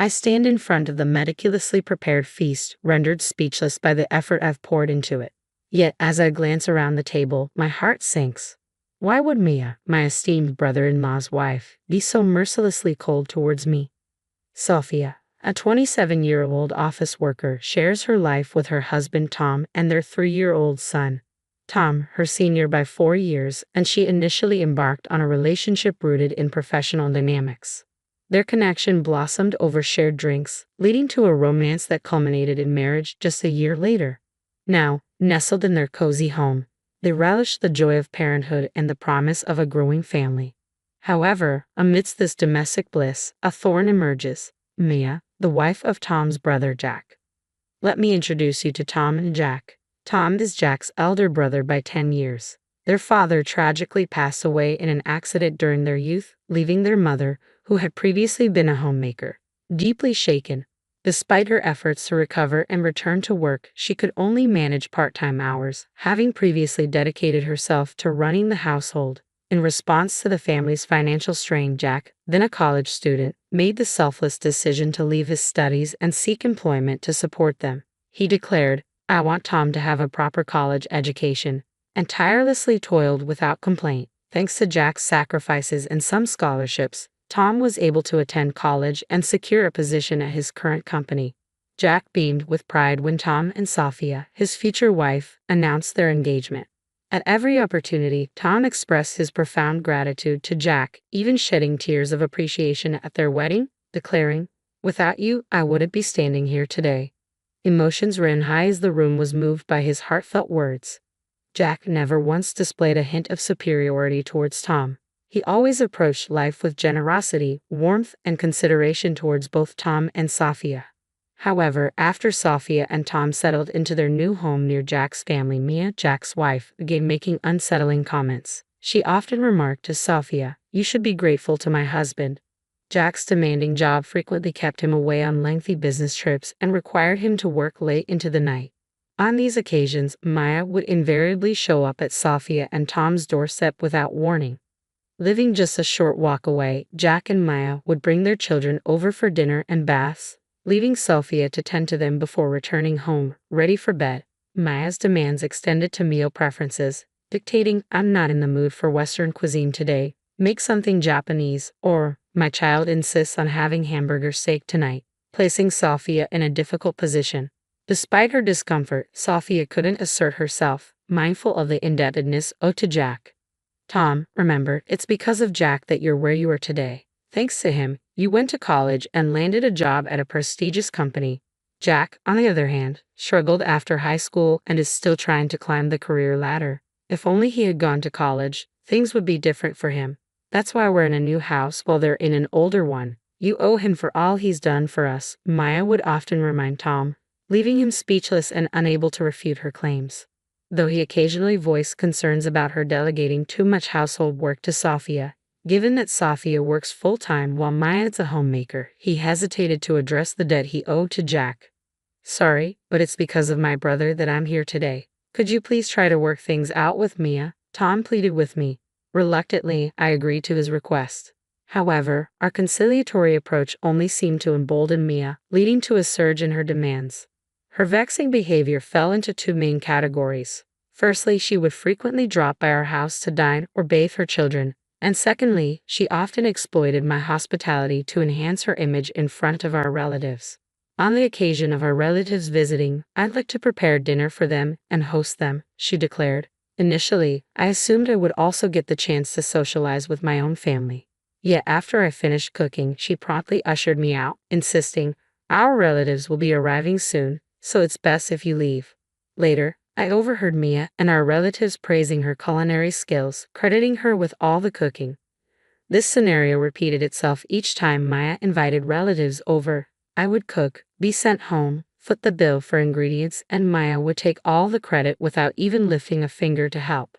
I stand in front of the meticulously prepared feast, rendered speechless by the effort I've poured into it. Yet, as I glance around the table, my heart sinks. Why would Mia, my esteemed brother-in-law's wife, be so mercilessly cold towards me? Sophia, a 27-year-old office worker, shares her life with her husband Tom and their 3-year-old son. Tom, her senior by 4 years, and she initially embarked on a relationship rooted in professional dynamics. Their connection blossomed over shared drinks, leading to a romance that culminated in marriage just a year later. Now, nestled in their cozy home, they relish the joy of parenthood and the promise of a growing family. However, amidst this domestic bliss, a thorn emerges: Mia, the wife of Tom's brother Jack. Let me introduce you to Tom and Jack. Tom is Jack's elder brother by 10 years. Their father tragically passed away in an accident during their youth, leaving their mother, who had previously been a homemaker, deeply shaken. Despite her efforts to recover and return to work, she could only manage part-time hours, having previously dedicated herself to running the household. In response to the family's financial strain, Jack, then a college student, made the selfless decision to leave his studies and seek employment to support them. He declared, "I want Tom to have a proper college education," and tirelessly toiled without complaint. Thanks to Jack's sacrifices and some scholarships, Tom was able to attend college and secure a position at his current company. Jack beamed with pride when Tom and Sophia, his future wife, announced their engagement. At every opportunity, Tom expressed his profound gratitude to Jack, even shedding tears of appreciation at their wedding, declaring, "Without you, I wouldn't be standing here today." Emotions ran high as the room was moved by his heartfelt words. Jack never once displayed a hint of superiority towards Tom. He always approached life with generosity, warmth, and consideration towards both Tom and Sophia. However, after Sophia and Tom settled into their new home near Jack's family, Mia, Jack's wife, began making unsettling comments. She often remarked to Sophia, "You should be grateful to my husband." Jack's demanding job frequently kept him away on lengthy business trips and required him to work late into the night. On these occasions, Mia would invariably show up at Sophia and Tom's doorstep without warning. Living just a short walk away, Jack and Mia would bring their children over for dinner and baths, leaving Sophia to tend to them before returning home, ready for bed. Mia's demands extended to meal preferences, dictating, "I'm not in the mood for Western cuisine today, make something Japanese," or, "My child insists on having hamburger steak tonight," placing Sophia in a difficult position. Despite her discomfort, Sophia couldn't assert herself, mindful of the indebtedness owed to Jack. "Tom, remember, it's because of Jack that you're where you are today. Thanks to him, you went to college and landed a job at a prestigious company." Jack, on the other hand, struggled after high school and is still trying to climb the career ladder. If only he had gone to college, things would be different for him. "That's why we're in a new house while they're in an older one. You owe him for all he's done for us," Mia would often remind Tom, leaving him speechless and unable to refute her claims. Though he occasionally voiced concerns about her delegating too much household work to Sophia, given that Sophia works full-time while Mia is a homemaker, he hesitated to address the debt he owed to Jack. "Sorry, but it's because of my brother that I'm here today. Could you please try to work things out with Mia?" Tom pleaded with me. Reluctantly, I agreed to his request. However, our conciliatory approach only seemed to embolden Mia, leading to a surge in her demands. Her vexing behavior fell into two main categories. Firstly, she would frequently drop by our house to dine or bathe her children, and secondly, she often exploited my hospitality to enhance her image in front of our relatives. On the occasion of our relatives visiting, I'd like to prepare dinner for them and host them, she declared. Initially, I assumed I would also get the chance to socialize with my own family. Yet after I finished cooking, she promptly ushered me out, insisting, "Our relatives will be arriving soon, so it's best if you leave." Later, I overheard Mia and our relatives praising her culinary skills, crediting her with all the cooking. This scenario repeated itself each time Mia invited relatives over. I would cook, be sent home, foot the bill for ingredients, and Mia would take all the credit without even lifting a finger to help.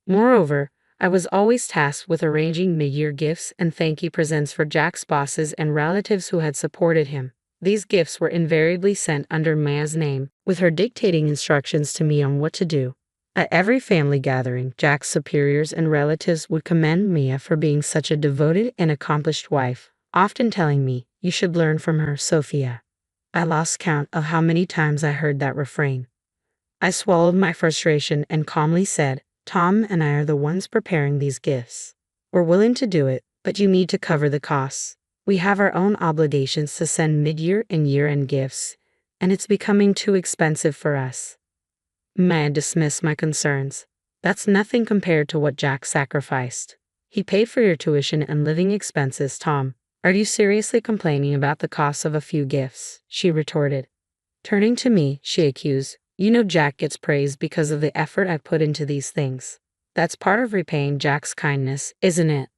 Moreover, I was always tasked with arranging mid-year gifts and thank you presents for Jack's bosses and relatives who had supported him. These gifts were invariably sent under Mia's name, with her dictating instructions to me on what to do. At every family gathering, Jack's superiors and relatives would commend Mia for being such a devoted and accomplished wife, often telling me, You should learn from her, Sophia. I lost count of how many times I heard that refrain. I swallowed my frustration and calmly said, Tom and I are the ones preparing these gifts. We're willing to do it, but you need to cover the costs. We have our own obligations to send mid-year and year-end gifts, and it's becoming too expensive for us. Maya dismissed my concerns. That's nothing compared to what Jack sacrificed. He paid for your tuition and living expenses, Tom. Are you seriously complaining about the cost of a few gifts? She retorted. Turning to me, she accused, you know Jack gets praised because of the effort I put into these things. That's part of repaying Jack's kindness, isn't it?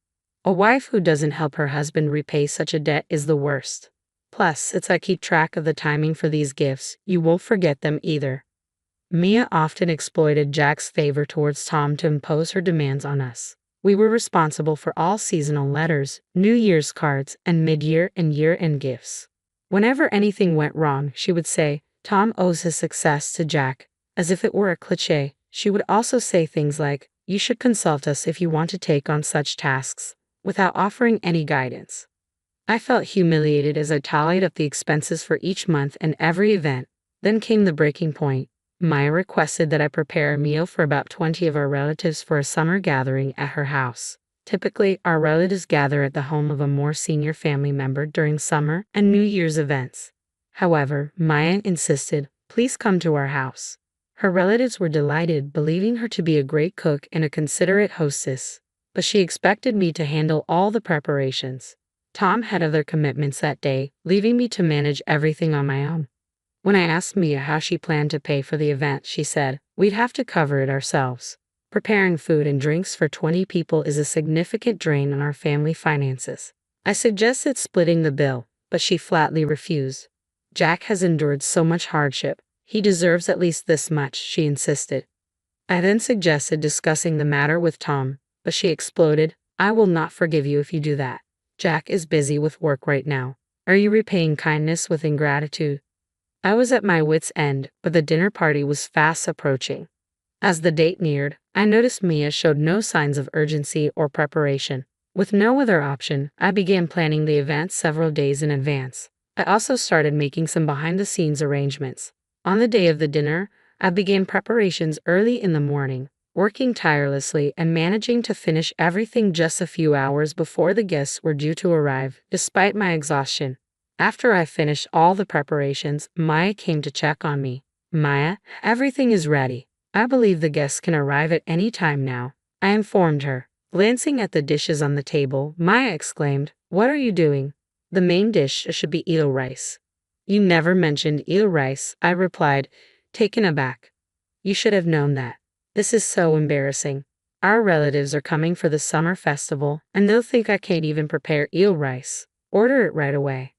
A wife who doesn't help her husband repay such a debt is the worst. Plus, since I keep track of the timing for these gifts, you won't forget them either. Mia often exploited Jack's favor towards Tom to impose her demands on us. We were responsible for all seasonal letters, New Year's cards, and mid-year and year-end gifts. Whenever anything went wrong, she would say, Tom owes his success to Jack, as if it were a cliché. She would also say things like, you should consult us if you want to take on such tasks, without offering any guidance. I felt humiliated as I tallied up the expenses for each month and every event. Then came the breaking point. Maya requested that I prepare a meal for about 20 of our relatives for a summer gathering at her house. Typically, our relatives gather at the home of a more senior family member during summer and New Year's events. However, Maya insisted, please come to our house. Her relatives were delighted, believing her to be a great cook and a considerate hostess, but she expected me to handle all the preparations. Tom had other commitments that day, leaving me to manage everything on my own. When I asked Mia how she planned to pay for the event, she said, we'd have to cover it ourselves. Preparing food and drinks for 20 people is a significant drain on our family finances. I suggested splitting the bill, but she flatly refused. Jack has endured so much hardship. He deserves at least this much, she insisted. I then suggested discussing the matter with Tom, but she exploded, I will not forgive you if you do that. Jack is busy with work right now. Are you repaying kindness with ingratitude? I was at my wit's end, but the dinner party was fast approaching. As the date neared, I noticed Mia showed no signs of urgency or preparation. With no other option, I began planning the event several days in advance. I also started making some behind-the-scenes arrangements. On the day of the dinner, I began preparations early in the morning, working tirelessly and managing to finish everything just a few hours before the guests were due to arrive, despite my exhaustion. After I finished all the preparations, Maya came to check on me. Maya, everything is ready. I believe the guests can arrive at any time now, I informed her. Glancing at the dishes on the table, Maya exclaimed, what are you doing? The main dish should be eel rice. You never mentioned eel rice, I replied, taken aback. You should have known that. This is so embarrassing. Our relatives are coming for the summer festival, and they'll think I can't even prepare eel rice. Order it right away.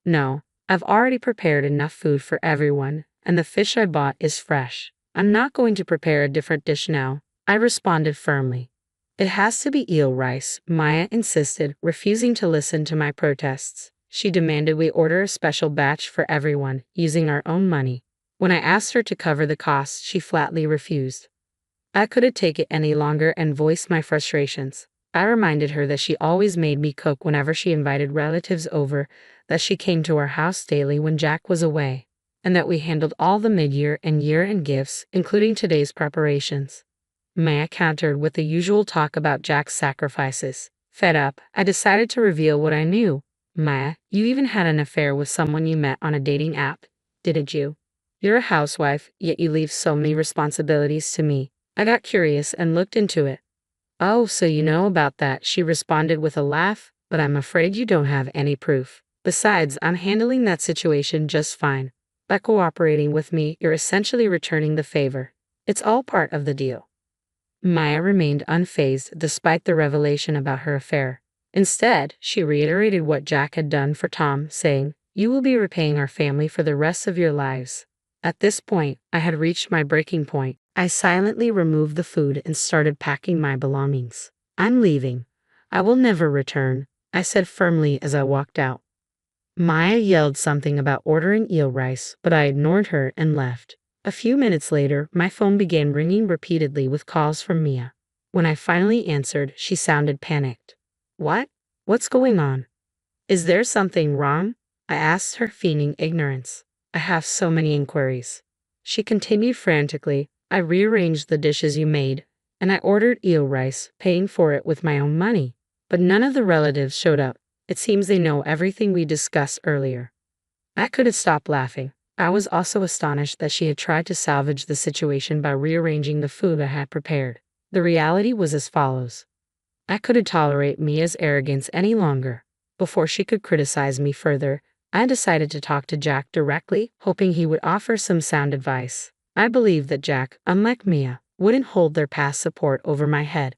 No, I've already prepared enough food for everyone, and the fish I bought is fresh. I'm not going to prepare a different dish now, I responded firmly. It has to be eel rice, Maya insisted, refusing to listen to my protests. She demanded we order a special batch for everyone, using our own money. When I asked her to cover the costs, she flatly refused. I couldn't take it any longer and voiced my frustrations. I reminded her that she always made me cook whenever she invited relatives over, that she came to our house daily when Jack was away, and that we handled all the mid-year and year-end gifts, including today's preparations. Maya countered with the usual talk about Jack's sacrifices. Fed up, I decided to reveal what I knew. Maya, you even had an affair with someone you met on a dating app, didn't you? You're a housewife, yet you leave so many responsibilities to me. I got curious and looked into it. Oh, so you know about that, she responded with a laugh, but I'm afraid you don't have any proof. Besides, I'm handling that situation just fine. By cooperating with me, you're essentially returning the favor. It's all part of the deal. Maya remained unfazed despite the revelation about her affair. Instead, she reiterated what Jack had done for Tom, saying, you will be repaying our family for the rest of your lives. At this point, I had reached my breaking point. I silently removed the food and started packing my belongings. I'm leaving. I will never return, I said firmly as I walked out. Maya yelled something about ordering eel rice, but I ignored her and left. A few minutes later, my phone began ringing repeatedly with calls from Mia. When I finally answered, she sounded panicked. What? What's going on? Is there something wrong? I asked her, feigning ignorance. I have so many inquiries. She continued frantically. I rearranged the dishes you made, and I ordered eel rice, paying for it with my own money. But none of the relatives showed up. It seems they know everything we discussed earlier. I couldn't stop laughing. I was also astonished that she had tried to salvage the situation by rearranging the food I had prepared. The reality was as follows. I couldn't tolerate Mia's arrogance any longer. Before she could criticize me further, I decided to talk to Jack directly, hoping he would offer some sound advice. I believed that Jack, unlike Mia, wouldn't hold their past support over my head.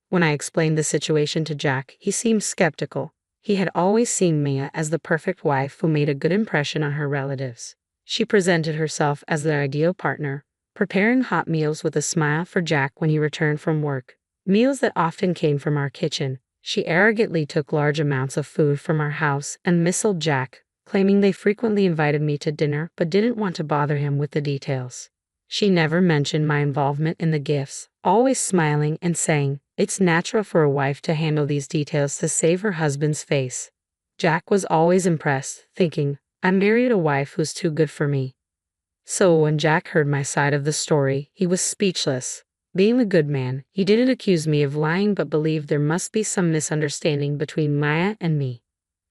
When I explained the situation to Jack, he seemed skeptical. He had always seen Mia as the perfect wife who made a good impression on her relatives. She presented herself as the ideal partner, preparing hot meals with a smile for Jack when he returned from work. Meals that often came from our kitchen. She arrogantly took large amounts of food from our house and missiled Jack, claiming they frequently invited me to dinner but didn't want to bother him with the details. She never mentioned my involvement in the gifts, always smiling and saying, "It's natural for a wife to handle these details to save her husband's face." Jack was always impressed, thinking, I married a wife who's too good for me. So when Jack heard my side of the story, he was speechless. Being a good man, he didn't accuse me of lying but believed there must be some misunderstanding between Maya and me.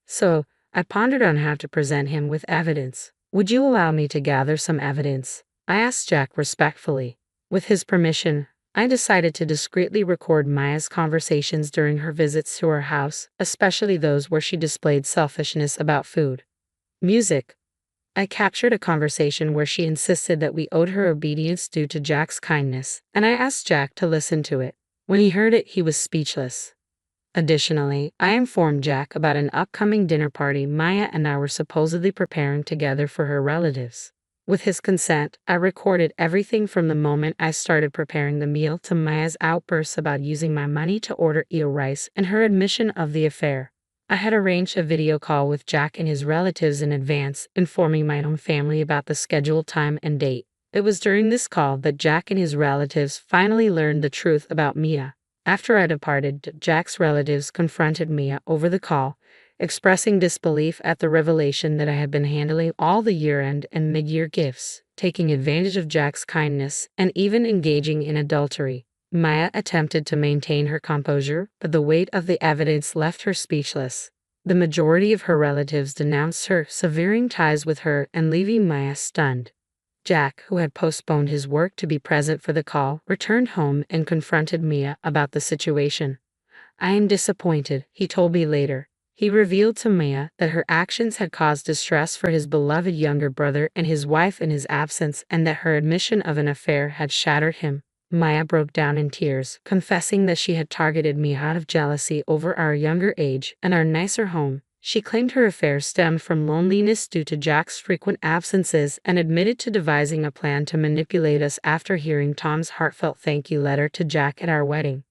So, I pondered on how to present him with evidence. Would you allow me to gather some evidence? I asked Jack respectfully. With his permission, I decided to discreetly record Maya's conversations during her visits to our house, especially those where she displayed selfishness about food. Music. I captured a conversation where she insisted that we owed her obedience due to Jack's kindness, and I asked Jack to listen to it. When he heard it, he was speechless. Additionally, I informed Jack about an upcoming dinner party Maya and I were supposedly preparing together for her relatives. With his consent, I recorded everything from the moment I started preparing the meal to Maya's outbursts about using my money to order eel rice and her admission of the affair. I had arranged a video call with Jack and his relatives in advance, informing my own family about the scheduled time and date. It was during this call that Jack and his relatives finally learned the truth about Mia. After I departed, Jack's relatives confronted Mia over the call, expressing disbelief at the revelation that I had been handling all the year-end and mid-year gifts, taking advantage of Jack's kindness, and even engaging in adultery. Maya attempted to maintain her composure, but the weight of the evidence left her speechless. The majority of her relatives denounced her, severing ties with her and leaving Maya stunned. Jack, who had postponed his work to be present for the call, returned home and confronted Mia about the situation. I am disappointed, he told me later. He revealed to Mia that her actions had caused distress for his beloved younger brother and his wife in his absence, and that her admission of an affair had shattered him. Maya broke down in tears, confessing that she had targeted me out of jealousy over our younger age and our nicer home. She claimed her affair stemmed from loneliness due to Jack's frequent absences and admitted to devising a plan to manipulate us after hearing Tom's heartfelt thank you letter to Jack at our wedding.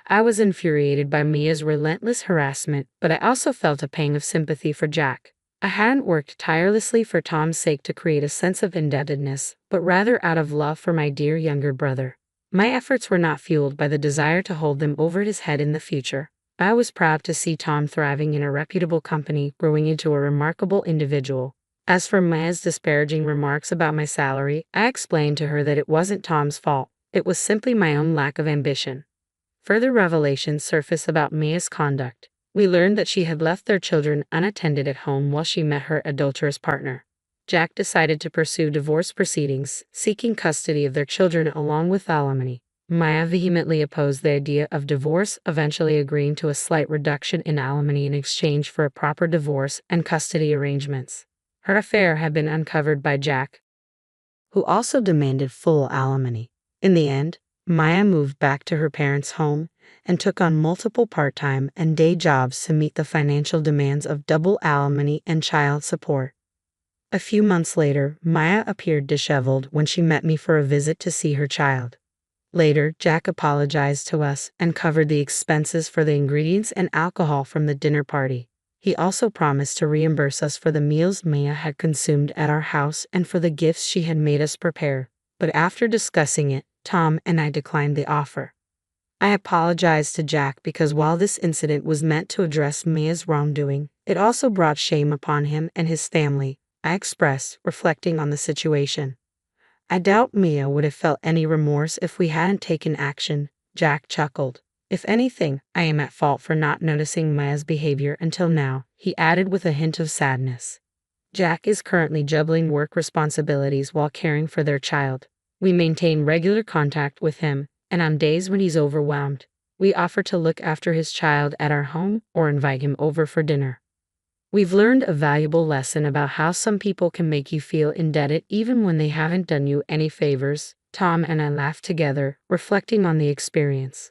I was infuriated by Mia's relentless harassment, but I also felt a pang of sympathy for Jack. I hadn't worked tirelessly for Tom's sake to create a sense of indebtedness, but rather out of love for my dear younger brother. My efforts were not fueled by the desire to hold them over his head in the future. I was proud to see Tom thriving in a reputable company, growing into a remarkable individual. As for Maya's disparaging remarks about my salary, I explained to her that it wasn't Tom's fault. It was simply my own lack of ambition. Further revelations surfaced about Maya's conduct. We learned that she had left their children unattended at home while she met her adulterous partner. Jack decided to pursue divorce proceedings, seeking custody of their children along with alimony. Maya vehemently opposed the idea of divorce, eventually agreeing to a slight reduction in alimony in exchange for a proper divorce and custody arrangements. Her affair had been uncovered by Jack, who also demanded full alimony. In the end, Maya moved back to her parents' home and took on multiple part-time and day jobs to meet the financial demands of double alimony and child support. A few months later, Maya appeared disheveled when she met me for a visit to see her child. Later, Jack apologized to us and covered the expenses for the ingredients and alcohol from the dinner party. He also promised to reimburse us for the meals Maya had consumed at our house and for the gifts she had made us prepare. But after discussing it, Tom and I declined the offer. I apologized to Jack because while this incident was meant to address Mia's wrongdoing, it also brought shame upon him and his family, I expressed, reflecting on the situation. I doubt Mia would have felt any remorse if we hadn't taken action, Jack chuckled. If anything, I am at fault for not noticing Mia's behavior until now, he added with a hint of sadness. Jack is currently juggling work responsibilities while caring for their child. We maintain regular contact with him, and on days when he's overwhelmed, we offer to look after his child at our home or invite him over for dinner. We've learned a valuable lesson about how some people can make you feel indebted even when they haven't done you any favors. Tom and I laughed together, reflecting on the experience.